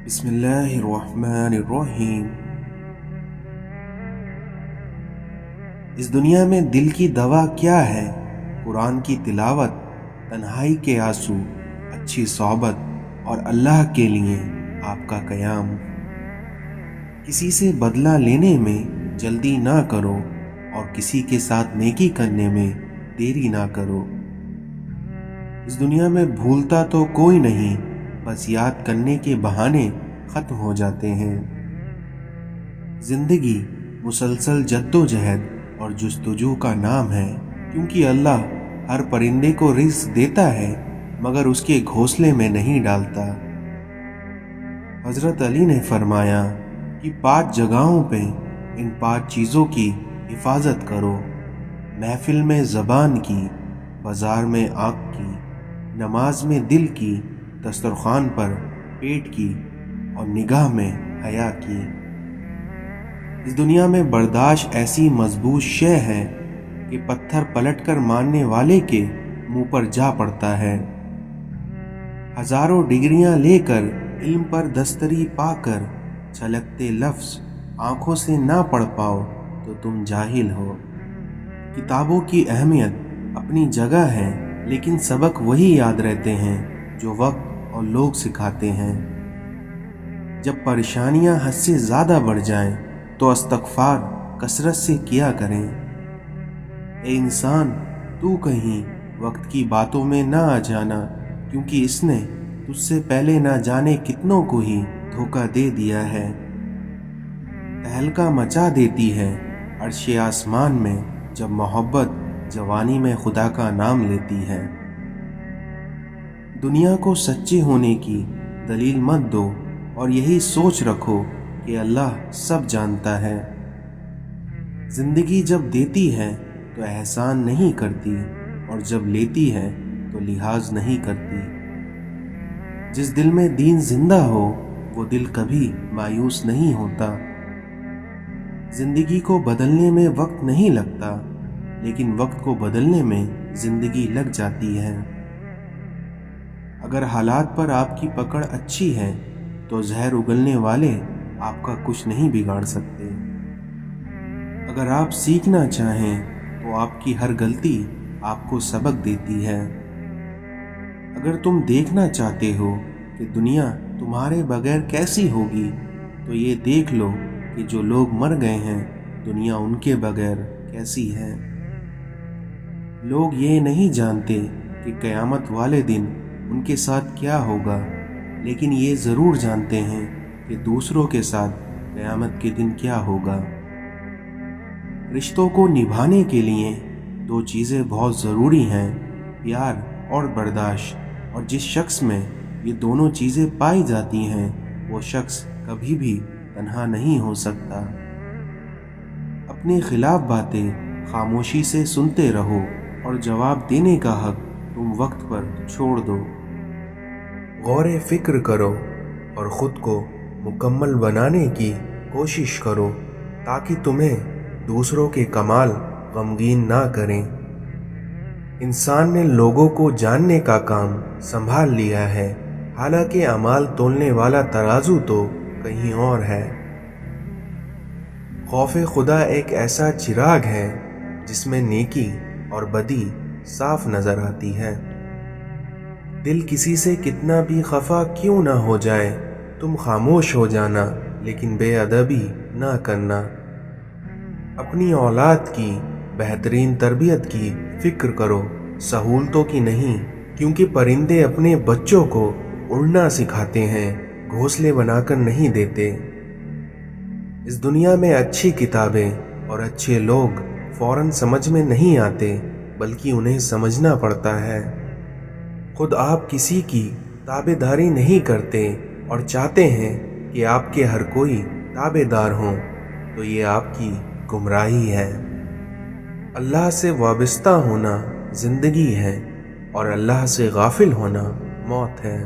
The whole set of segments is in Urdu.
بسم اللہ الرحمن الرحیم۔ اس دنیا میں دل کی دوا کیا ہے؟ قرآن کی تلاوت، تنہائی کے آنسو، اچھی صحبت اور اللہ کے لیے آپ کا قیام۔ کسی سے بدلہ لینے میں جلدی نہ کرو اور کسی کے ساتھ نیکی کرنے میں دیری نہ کرو۔ اس دنیا میں بھولتا تو کوئی نہیں، بس یاد کرنے کے بہانے ختم ہو جاتے ہیں۔ زندگی مسلسل جدوجہد اور جستجو کا نام ہے، کیونکہ اللہ ہر پرندے کو رزق دیتا ہے مگر اس کے گھونسلے میں نہیں ڈالتا۔ حضرت علی نے فرمایا کہ 5 جگہوں پہ ان 5 چیزوں کی حفاظت کرو: محفل میں زبان کی، بازار میں آنکھ کی، نماز میں دل کی، دسترخوان پر پیٹ کی اور نگاہ میں حیا کی۔ اس دنیا میں برداشت ایسی مضبوط شے ہے کہ پتھر پلٹ کر مارنے والے کے منہ پر جا پڑتا ہے۔ ہزاروں ڈگریاں لے کر علم پر دستری پا کر چھلکتے لفظ آنکھوں سے نہ پڑھ پاؤ تو تم جاہل ہو۔ کتابوں کی اہمیت اپنی جگہ ہے، لیکن سبق وہی یاد رہتے ہیں جو وقت اور لوگ سکھاتے ہیں۔ جب پریشانیاں حد سے زیادہ بڑھ جائیں تو استغفار کثرت سے کیا کریں۔ اے انسان، تو کہیں وقت کی باتوں میں نہ آ جانا، کیونکہ اس نے تجھ سے پہلے نہ جانے کتنوں کو ہی دھوکہ دے دیا ہے۔ تہلکہ مچا دیتی ہے عرش آسمان میں جب محبت جوانی میں خدا کا نام لیتی ہے۔ دنیا کو سچے ہونے کی دلیل مت دو اور یہی سوچ رکھو کہ اللہ سب جانتا ہے۔ زندگی جب دیتی ہے تو احسان نہیں کرتی، اور جب لیتی ہے تو لحاظ نہیں کرتی۔ جس دل میں دین زندہ ہو وہ دل کبھی مایوس نہیں ہوتا۔ زندگی کو بدلنے میں وقت نہیں لگتا، لیکن وقت کو بدلنے میں زندگی لگ جاتی ہے۔ اگر حالات پر آپ کی پکڑ اچھی ہے تو زہر اگلنے والے آپ کا کچھ نہیں بگاڑ سکتے۔ اگر آپ سیکھنا چاہیں تو آپ کی ہر غلطی آپ کو سبق دیتی ہے۔ اگر تم دیکھنا چاہتے ہو کہ دنیا تمہارے بغیر کیسی ہوگی تو یہ دیکھ لو کہ جو لوگ مر گئے ہیں دنیا ان کے بغیر کیسی ہے۔ لوگ یہ نہیں جانتے کہ قیامت والے دن ان کے ساتھ کیا ہوگا، لیکن یہ ضرور جانتے ہیں کہ دوسروں کے ساتھ قیامت کے دن کیا ہوگا۔ رشتوں کو نبھانے کے لیے 2 چیزیں بہت ضروری ہیں: پیار اور برداشت، اور جس شخص میں یہ دونوں چیزیں پائی جاتی ہیں وہ شخص کبھی بھی تنہا نہیں ہو سکتا۔ اپنے خلاف باتیں خاموشی سے سنتے رہو اور جواب دینے کا حق تم وقت پر چھوڑ دو۔ غور فکر کرو اور خود کو مکمل بنانے کی کوشش کرو تاکہ تمہیں دوسروں کے کمال غمگین نہ کریں۔ انسان نے لوگوں کو جاننے کا کام سنبھال لیا ہے، حالانکہ اعمال تولنے والا ترازو تو کہیں اور ہے۔ خوف خدا ایک ایسا چراغ ہے جس میں نیکی اور بدی صاف نظر آتی ہے۔ دل کسی سے کتنا بھی خفا کیوں نہ ہو جائے، تم خاموش ہو جانا لیکن بے ادبی نہ کرنا۔ اپنی اولاد کی بہترین تربیت کی فکر کرو، سہولتوں کی نہیں، کیونکہ پرندے اپنے بچوں کو اڑنا سکھاتے ہیں، گھونسلے بنا کر نہیں دیتے۔ اس دنیا میں اچھی کتابیں اور اچھے لوگ فوراً سمجھ میں نہیں آتے، بلکہ انہیں سمجھنا پڑتا ہے۔ خود آپ کسی کی تابع داری نہیں کرتے اور چاہتے ہیں کہ آپ کے ہر کوئی تابع دار ہوں، تو یہ آپ کی گمراہی ہے۔ اللہ سے وابستہ ہونا زندگی ہے اور اللہ سے غافل ہونا موت ہے۔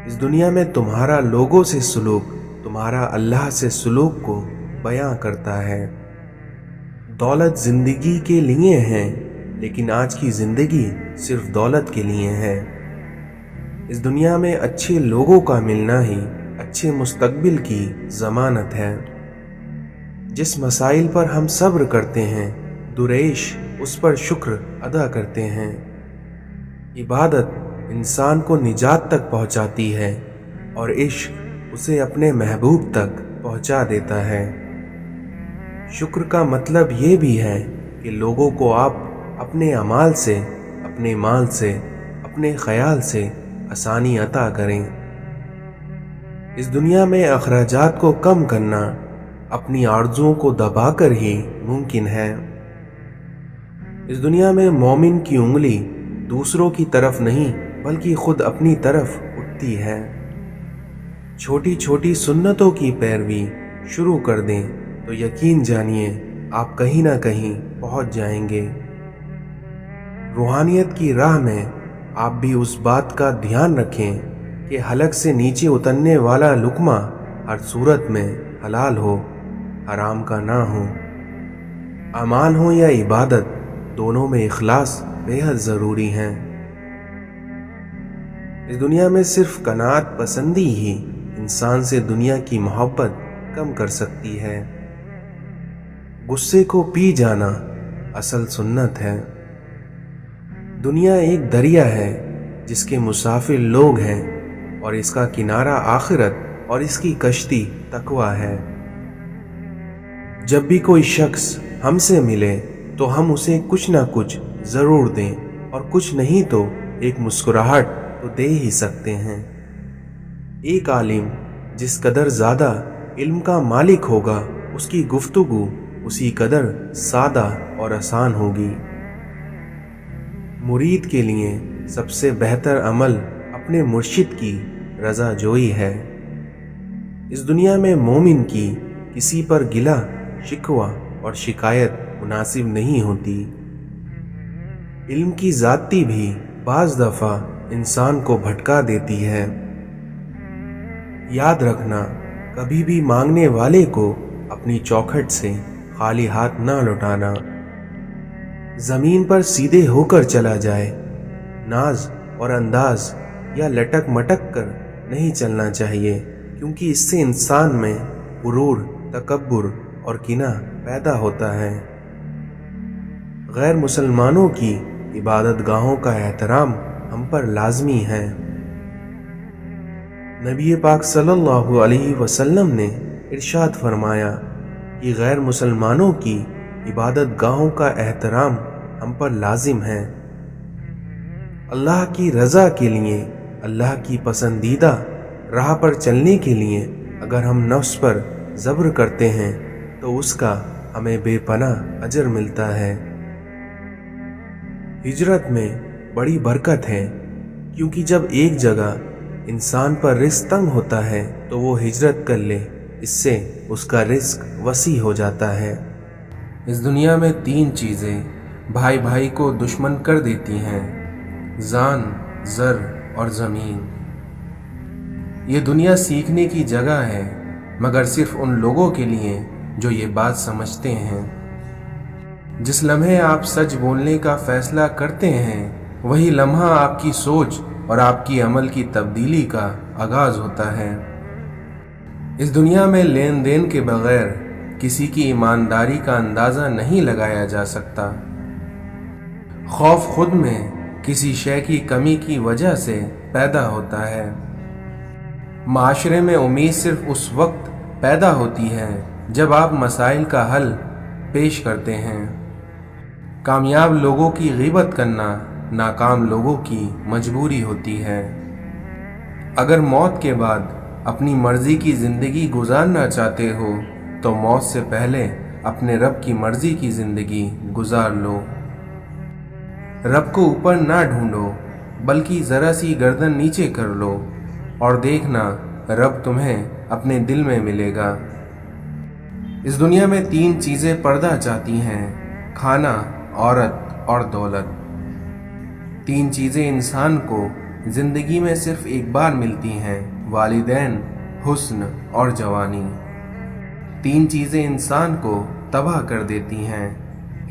اس دنیا میں تمہارا لوگوں سے سلوک تمہارا اللہ سے سلوک کو بیان کرتا ہے۔ دولت زندگی کے لیے ہے، لیکن آج کی زندگی صرف دولت کے لیے ہے۔ اس دنیا میں اچھے لوگوں کا ملنا ہی اچھے مستقبل کی ضمانت ہے۔ جس مسائل پر ہم صبر کرتے ہیں، دریش اس پر شکر ادا کرتے ہیں۔ عبادت انسان کو نجات تک پہنچاتی ہے اور عشق اسے اپنے محبوب تک پہنچا دیتا ہے۔ شکر کا مطلب یہ بھی ہے کہ لوگوں کو آپ اپنے اعمال سے، اپنے مال سے، اپنے خیال سے آسانی عطا کریں۔ اس دنیا میں اخراجات کو کم کرنا اپنی آرزوؤں کو دبا کر ہی ممکن ہے۔ اس دنیا میں مومن کی انگلی دوسروں کی طرف نہیں بلکہ خود اپنی طرف اٹھتی ہے۔ چھوٹی چھوٹی سنتوں کی پیروی شروع کر دیں تو یقین جانیے آپ کہیں نہ کہیں پہنچ جائیں گے۔ روحانیت کی راہ میں آپ بھی اس بات کا دھیان رکھیں کہ حلق سے نیچے اترنے والا لقمہ ہر صورت میں حلال ہو، حرام کا نہ ہو۔ اعمال ہو یا عبادت، دونوں میں اخلاص بے حد ضروری ہے۔ اس دنیا میں صرف قناعت پسندی ہی انسان سے دنیا کی محبت کم کر سکتی ہے۔ غصے کو پی جانا اصل سنت ہے۔ دنیا ایک دریا ہے جس کے مسافر لوگ ہیں اور اس کا کنارہ آخرت اور اس کی کشتی تقویٰ ہے۔ جب بھی کوئی شخص ہم سے ملے تو ہم اسے کچھ نہ کچھ ضرور دیں، اور کچھ نہیں تو ایک مسکراہٹ تو دے ہی سکتے ہیں۔ ایک عالم جس قدر زیادہ علم کا مالک ہوگا، اس کی گفتگو اسی قدر سادہ اور آسان ہوگی۔ مرید کے لیے سب سے بہتر عمل اپنے مرشد کی رضا جوئی ہے۔ اس دنیا میں مومن کی کسی پر گلہ، شکوہ اور شکایت مناسب نہیں ہوتی۔ علم کی زیادتی بھی بعض دفعہ انسان کو بھٹکا دیتی ہے۔ یاد رکھنا، کبھی بھی مانگنے والے کو اپنی چوکھٹ سے خالی ہاتھ نہ لوٹانا۔ زمین پر سیدھے ہو کر چلا جائے، ناز اور انداز یا لٹک مٹک کر نہیں چلنا چاہیے، کیونکہ اس سے انسان میں غرور، تکبر اور کینہ پیدا ہوتا ہے۔ غیر مسلمانوں کی عبادت گاہوں کا احترام ہم پر لازمی ہے۔ نبی پاک صلی اللہ علیہ وسلم نے ارشاد فرمایا کہ غیر مسلمانوں کی عبادت گاہوں کا احترام ہم پر لازم ہے۔ اللہ کی رضا کے لیے، اللہ کی پسندیدہ راہ پر چلنے کے لیے اگر ہم نفس پر صبر کرتے ہیں تو اس کا ہمیں بے پناہ اجر ملتا ہے۔ ہجرت میں بڑی برکت ہے، کیونکہ جب ایک جگہ انسان پر رزق تنگ ہوتا ہے تو وہ ہجرت کر لے، اس سے اس کا رزق وسیع ہو جاتا ہے۔ اس دنیا میں 3 چیزیں بھائی بھائی کو دشمن کر دیتی ہیں: جان، زر اور زمین۔ یہ دنیا سیکھنے کی جگہ ہے، مگر صرف ان لوگوں کے لیے جو یہ بات سمجھتے ہیں۔ جس لمحے آپ سچ بولنے کا فیصلہ کرتے ہیں، وہی لمحہ آپ کی سوچ اور آپ کی عمل کی تبدیلی کا آغاز ہوتا ہے۔ اس دنیا میں لین دین کے بغیر کسی کی ایمانداری کا اندازہ نہیں لگایا جا سکتا۔ خوف خود میں کسی شے کی کمی کی وجہ سے پیدا ہوتا ہے۔ معاشرے میں امید صرف اس وقت پیدا ہوتی ہے جب آپ مسائل کا حل پیش کرتے ہیں۔ کامیاب لوگوں کی غیبت کرنا ناکام لوگوں کی مجبوری ہوتی ہے۔ اگر موت کے بعد اپنی مرضی کی زندگی گزارنا چاہتے ہو تو موت سے پہلے اپنے رب کی مرضی کی زندگی گزار لو۔ رب کو اوپر نہ ڈھونڈو، بلکہ ذرا سی گردن نیچے کر لو اور دیکھنا رب تمہیں اپنے دل میں ملے گا۔ اس دنیا میں 3 چیزیں پردہ چاہتی ہیں: کھانا، عورت اور دولت۔ 3 چیزیں انسان کو زندگی میں صرف ایک بار ملتی ہیں: والدین، حسن اور جوانی۔ 3 چیزیں انسان کو تباہ کر دیتی ہیں: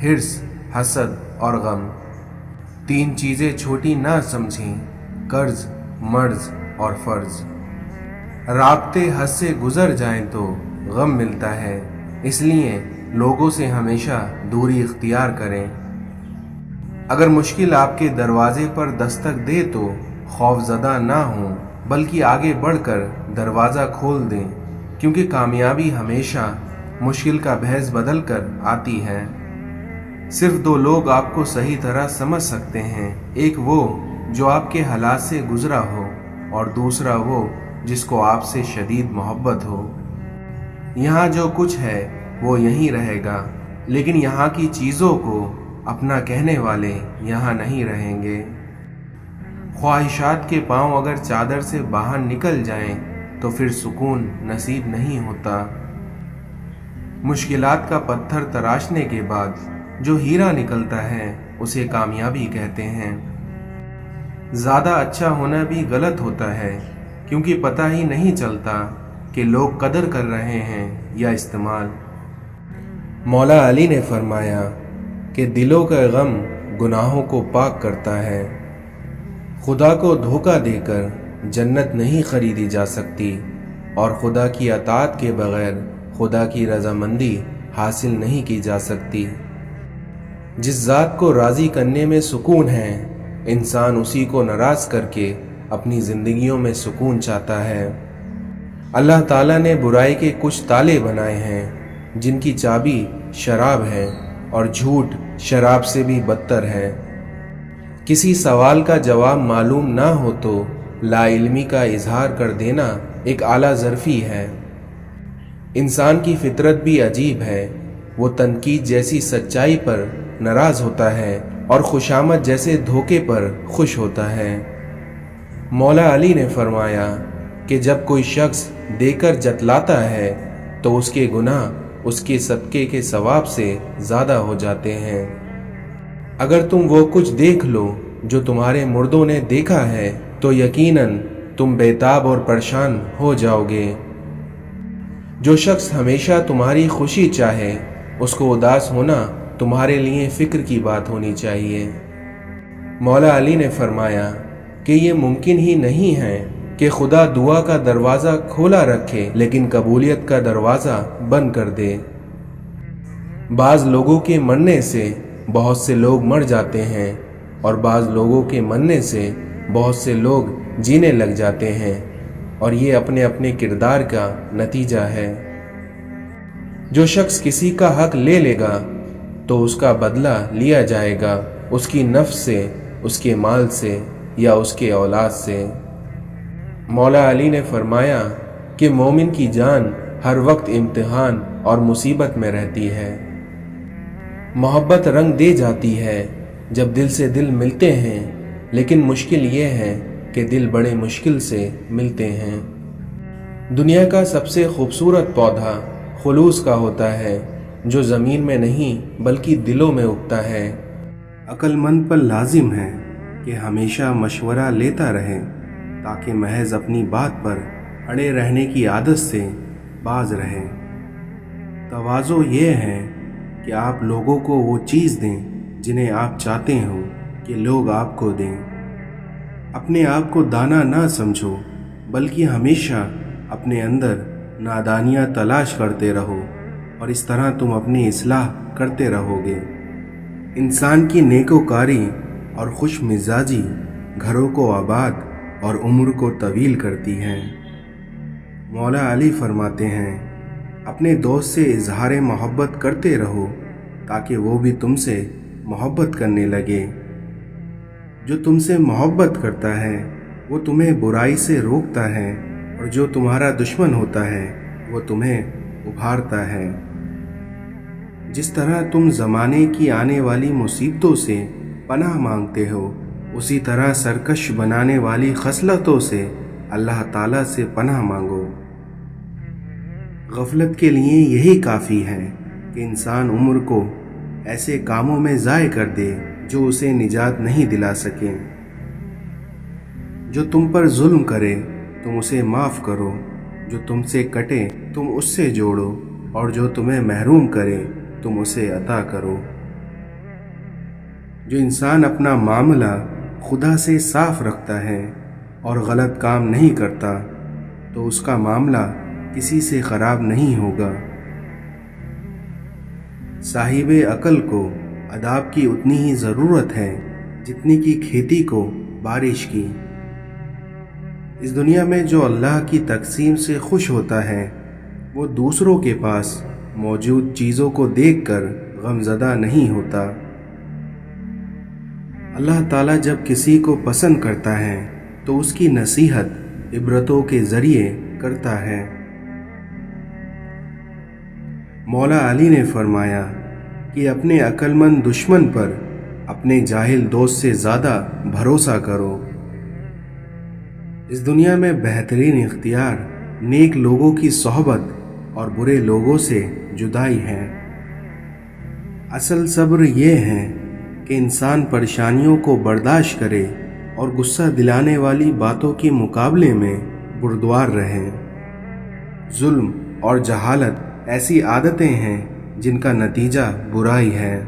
حرص، حسد اور غم۔ 3 چیزیں چھوٹی نہ سمجھیں: قرض، مرض اور فرض۔ رابطے حد سے گزر جائیں تو غم ملتا ہے، اس لیے لوگوں سے ہمیشہ دوری اختیار کریں۔ اگر مشکل آپ کے دروازے پر دستک دے تو خوف زدہ نہ ہوں، بلکہ آگے بڑھ کر دروازہ کھول دیں، کیونکہ کامیابی ہمیشہ مشکل کا بھیس بدل کر آتی ہے۔ صرف دو لوگ آپ کو صحیح طرح سمجھ سکتے ہیں، ایک وہ جو آپ کے حالات سے گزرا ہو، اور دوسرا وہ جس کو آپ سے شدید محبت ہو۔ یہاں جو کچھ ہے وہ یہیں رہے گا، لیکن یہاں کی چیزوں کو اپنا کہنے والے یہاں نہیں رہیں گے۔ خواہشات کے پاؤں اگر چادر سے باہر نکل جائیں تو پھر سکون نصیب نہیں ہوتا۔ مشکلات کا پتھر تراشنے کے بعد جو ہیرا نکلتا ہے اسے کامیابی کہتے ہیں۔ زیادہ اچھا ہونا بھی غلط ہوتا ہے، کیونکہ پتہ ہی نہیں چلتا کہ لوگ قدر کر رہے ہیں یا استعمال۔ مولا علی نے فرمایا کہ دلوں کا غم گناہوں کو پاک کرتا ہے۔ خدا کو دھوکہ دے کر جنت نہیں خریدی جا سکتی، اور خدا کی اطاعت کے بغیر خدا کی رضامندی حاصل نہیں کی جا سکتی۔ جس ذات کو راضی کرنے میں سکون ہے، انسان اسی کو ناراض کر کے اپنی زندگیوں میں سکون چاہتا ہے۔ اللہ تعالیٰ نے برائی کے کچھ تالے بنائے ہیں جن کی چابی شراب ہے، اور جھوٹ شراب سے بھی بدتر ہے۔ کسی سوال کا جواب معلوم نہ ہو تو لا علمی کا اظہار کر دینا ایک اعلیٰ ظرفی ہے۔ انسان کی فطرت بھی عجیب ہے، وہ تنقید جیسی سچائی پر ناراض ہوتا ہے اور خوشامد جیسے دھوکے پر خوش ہوتا ہے۔ مولا علی نے فرمایا کہ جب کوئی شخص دے کر جتلاتا ہے تو اس کے گناہ اس کے صدقے کے ثواب سے زیادہ ہو جاتے ہیں۔ اگر تم وہ کچھ دیکھ لو جو تمہارے مردوں نے دیکھا ہے تو یقیناً تم بیتاب اور پریشان ہو جاؤ گے۔ جو شخص ہمیشہ تمہاری خوشی چاہے اس کو اداس ہونا تمہارے لیے فکر کی بات ہونی چاہیے۔ مولا علی نے فرمایا کہ یہ ممکن ہی نہیں ہے کہ خدا دعا کا دروازہ کھولا رکھے لیکن قبولیت کا دروازہ بند کر دے۔ بعض لوگوں کے مرنے سے بہت سے لوگ مر جاتے ہیں، اور بعض لوگوں کے مرنے سے بہت سے لوگ جینے لگ جاتے ہیں، اور یہ اپنے اپنے کردار کا نتیجہ ہے۔ جو شخص کسی کا حق لے لے گا تو اس کا بدلہ لیا جائے گا، اس کی نفس سے، اس کے مال سے یا اس کے اولاد سے۔ مولا علی نے فرمایا کہ مومن کی جان ہر وقت امتحان اور مصیبت میں رہتی ہے۔ محبت رنگ دے جاتی ہے جب دل سے دل ملتے ہیں، لیکن مشکل یہ ہے کہ دل بڑے مشکل سے ملتے ہیں۔ دنیا کا سب سے خوبصورت پودا خلوص کا ہوتا ہے، جو زمین میں نہیں بلکہ دلوں میں اگتا ہے۔ عقل مند پر لازم ہے کہ ہمیشہ مشورہ لیتا رہے تاکہ محض اپنی بات پر اڑے رہنے کی عادت سے باز رہے۔ تواضع یہ ہے کہ آپ لوگوں کو وہ چیز دیں جنہیں آپ چاہتے ہو کہ لوگ آپ کو دیں۔ اپنے آپ کو دانا نہ سمجھو، بلکہ ہمیشہ اپنے اندر نادانیاں تلاش کرتے رہو، اور اس طرح تم اپنی اصلاح کرتے رہو گے۔ انسان کی نیکوکاری اور خوش مزاجی گھروں کو آباد اور عمر کو طویل کرتی ہے۔ مولا علی فرماتے ہیں، اپنے دوست سے اظہار محبت کرتے رہو تاکہ وہ بھی تم سے محبت کرنے لگے۔ جو تم سے محبت کرتا ہے وہ تمہیں برائی سے روکتا ہے، اور جو تمہارا دشمن ہوتا ہے وہ تمہیں ابھارتا ہے۔ جس طرح تم زمانے کی آنے والی مصیبتوں سے پناہ مانگتے ہو، اسی طرح سرکش بنانے والی خصلتوں سے اللہ تعالیٰ سے پناہ مانگو۔ غفلت کے لیے یہی کافی ہے کہ انسان عمر کو ایسے کاموں میں ضائع کر دے جو اسے نجات نہیں دلا سکیں۔ جو تم پر ظلم کرے تم اسے معاف کرو، جو تم سے کٹے تم اس سے جوڑو، اور جو تمہیں محروم کرے تم اسے عطا کرو۔ جو انسان اپنا معاملہ خدا سے صاف رکھتا ہے اور غلط کام نہیں کرتا تو اس کا معاملہ کسی سے خراب نہیں ہوگا۔ صاحب عقل کو اداب کی اتنی ہی ضرورت ہے جتنی کی کھیتی کو بارش کی۔ اس دنیا میں جو اللہ کی تقسیم سے خوش ہوتا ہے وہ دوسروں کے پاس موجود چیزوں کو دیکھ کر غمزدہ نہیں ہوتا۔ اللہ تعالیٰ جب کسی کو پسند کرتا ہے تو اس کی نصیحت عبرتوں کے ذریعے کرتا ہے۔ مولا علی نے فرمایا کہ اپنے عقل مند دشمن پر اپنے جاہل دوست سے زیادہ بھروسہ کرو۔ اس دنیا میں بہترین اختیار نیک لوگوں کی صحبت اور برے لوگوں سے جدائی ہے۔ اصل صبر یہ ہے کہ انسان پریشانیوں کو برداشت کرے اور غصہ دلانے والی باتوں کے مقابلے میں بردبار رہے۔ ظلم اور جہالت ایسی عادتیں ہیں جن کا نتیجہ برائی ہے۔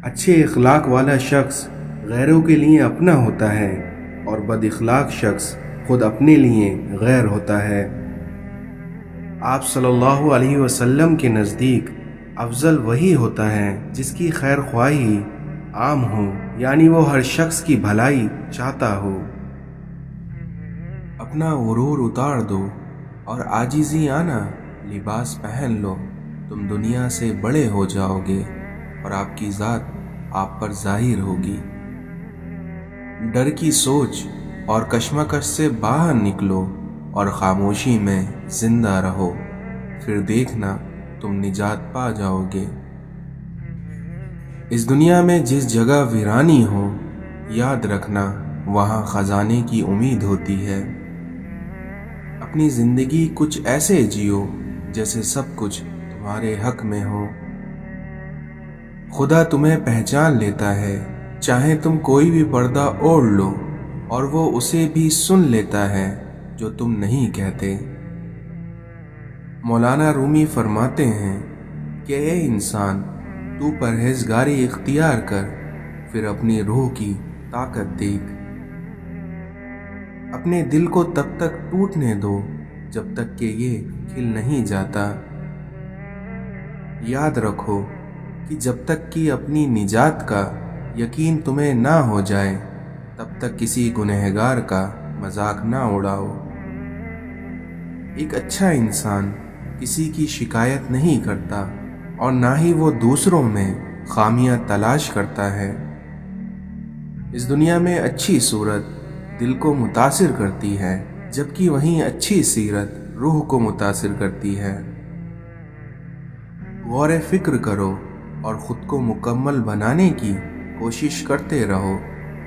اچھے اخلاق والا شخص غیروں کے لیے اپنا ہوتا ہے اور بد اخلاق شخص خود اپنے لیے غیر ہوتا ہے۔ آپ صلی اللہ علیہ وسلم کے نزدیک افضل وہی ہوتا ہے جس کی خیر خواہی عام ہو، یعنی وہ ہر شخص کی بھلائی چاہتا ہو۔ اپنا غرور اتار دو اور عاجزی آنا لباس پہن لو، تم دنیا سے بڑے ہو جاؤ گے اور آپ کی ذات آپ پر ظاہر ہوگی۔ ڈر کی سوچ اور کشمکش سے باہر نکلو اور خاموشی میں زندہ رہو، پھر دیکھنا تم نجات پا جاؤ گے۔ اس دنیا میں جس جگہ ویرانی ہو، یاد رکھنا وہاں خزانے کی امید ہوتی ہے۔ اپنی زندگی کچھ ایسے جیو جیسے سب کچھ تمہارے حق میں ہو۔ خدا تمہیں پہچان لیتا ہے، چاہے تم کوئی بھی پردہ اوڑھ لو اور وہ اسے بھی سن لیتا ہے جو تم نہیں کہتے۔ مولانا رومی فرماتے ہیں کہ اے انسان، تو پرہیزگاری اختیار کر، پھر اپنی روح کی طاقت دیکھ۔ اپنے دل کو تب تک ٹوٹنے دو جب تک کہ یہ کھل نہیں جاتا۔ یاد رکھو کہ جب تک کہ اپنی نجات کا یقین تمہیں نہ ہو جائے تب تک کسی گنہگار کا مذاق نہ اڑاؤ۔ ایک اچھا انسان کسی کی شکایت نہیں کرتا اور نہ ہی وہ دوسروں میں خامیاں تلاش کرتا ہے۔ اس دنیا میں اچھی صورت دل کو متاثر کرتی ہے، جبکہ وہیں اچھی سیرت روح کو متاثر کرتی ہے۔ غور فکر کرو اور خود کو مکمل بنانے کی کوشش کرتے رہو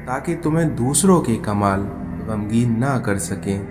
تاکہ تمہیں دوسروں کے کمال غمگین نہ کر سکیں۔